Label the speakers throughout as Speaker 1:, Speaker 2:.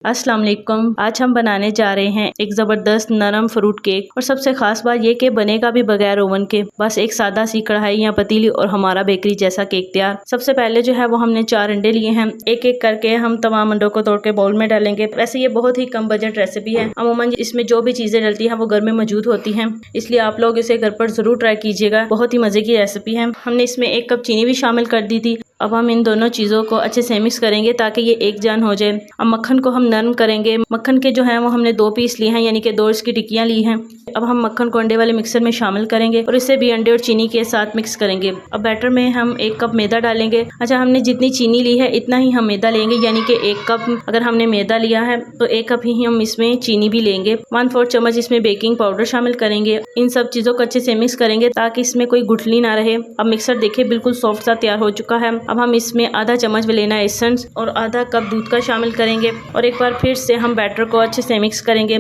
Speaker 1: अस्सलाम वालेकुम। आज हम बनाने जा रहे हैं एक ज़बरदस्त नरम फ्रूट केक। और सबसे खास बात ये कि बनेगा भी बगैर ओवन के, बस एक सादा सी कढ़ाई या पतीली और हमारा बेकरी जैसा केक तैयार। सबसे पहले जो है वो हमने 4 अंडे लिए हैं। एक एक करके हम तमाम अंडों को तोड़ के बाउल में डालेंगे। वैसे ये बहुत ही कम बजट रेसिपी है। अमूमन इसमें जो भी चीजें डलती हैं वो घर में मौजूद होती हैं, इसलिए आप लोग इसे घर पर जरूर ट्राई कीजिएगा। बहुत ही मजे की रेसिपी है। हमने इसमें 1 कप चीनी भी शामिल कर दी थी। अब हम इन दोनों चीज़ों को अच्छे से मिक्स करेंगे ताकि ये एक जान हो जाए। अब मक्खन को हम नरम करेंगे। मक्खन के जो है वो हमने 2 पीस लिए हैं, यानी कि 2 इसकी टिक्कियाँ ली हैं। अब हम मक्खन को अंडे वाले मिक्सर में शामिल करेंगे और इसे भी अंडे और चीनी के साथ मिक्स करेंगे। अब बैटर में हम 1 कप मैदा डालेंगे। अच्छा, हमने जितनी चीनी ली है इतना ही हम मैदा लेंगे, यानी कि 1 कप अगर हमने मैदा लिया है तो 1 कप ही हम इसमें चीनी भी लेंगे। 1/4 चम्मच इसमें बेकिंग पाउडर शामिल करेंगे। इन सब चीज़ों को अच्छे से मिक्स करेंगे ताकि इसमें कोई गुठली ना रहे। अब मिक्सर देखिए बिल्कुल सॉफ्ट सा तैयार हो चुका है। अब हम इसमें आधा चम्मच वनीला एसेंस और आधा कप दूध का शामिल करेंगे और एक बार फिर से हम बैटर को अच्छे से मिक्स करेंगे।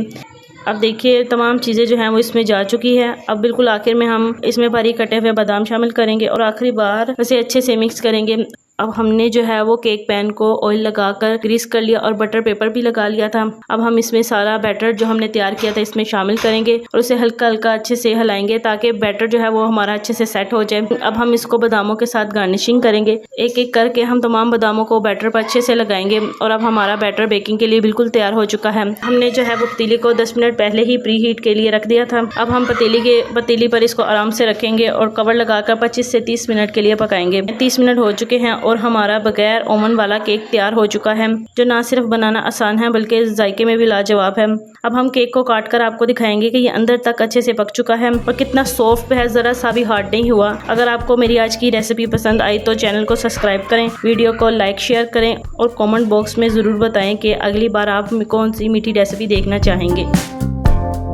Speaker 1: अब देखिए तमाम चीज़ें जो हैं वो इसमें जा चुकी है। अब बिल्कुल आखिर में हम इसमें बारीक कटे हुए बादाम शामिल करेंगे और आखिरी बार इसे अच्छे से मिक्स करेंगे। अब हमने जो है वो केक पैन को ऑयल लगाकर ग्रीस कर लिया और बटर पेपर भी लगा लिया था। अब हम इसमें सारा बैटर जो हमने तैयार किया था इसमें शामिल करेंगे और उसे हल्का हल्का अच्छे से हिलाएंगे ताकि बैटर जो है वो हमारा अच्छे से सेट हो जाए। अब हम इसको बादामों के साथ गार्निशिंग करेंगे। एक एक करके हम तमाम बादामों को बैटर पर अच्छे से लगाएंगे और अब हमारा बैटर बेकिंग के लिए बिल्कुल तैयार हो चुका है। हमने जो है वो पतीली को 10 मिनट पहले ही प्री हीट के लिए रख दिया था। अब हम पतीली पर इसको आराम से रखेंगे और कवर लगाकर 25 से 30 मिनट के लिए पकाएंगे। 30 मिनट हो चुके हैं और हमारा बगैर ओवन वाला केक तैयार हो चुका है, जो ना सिर्फ बनाना आसान है बल्कि जायके में भी लाजवाब है। अब हम केक को काट कर आपको दिखाएंगे कि ये अंदर तक अच्छे से पक चुका है और कितना सॉफ्ट है, जरा सा भी हार्ड नहीं हुआ। अगर आपको मेरी आज की रेसिपी पसंद आई तो चैनल को सब्सक्राइब करें, वीडियो को लाइक शेयर करें और कमेंट बॉक्स में ज़रूर बताएं कि अगली बार आप कौन सी मीठी रेसिपी देखना चाहेंगे।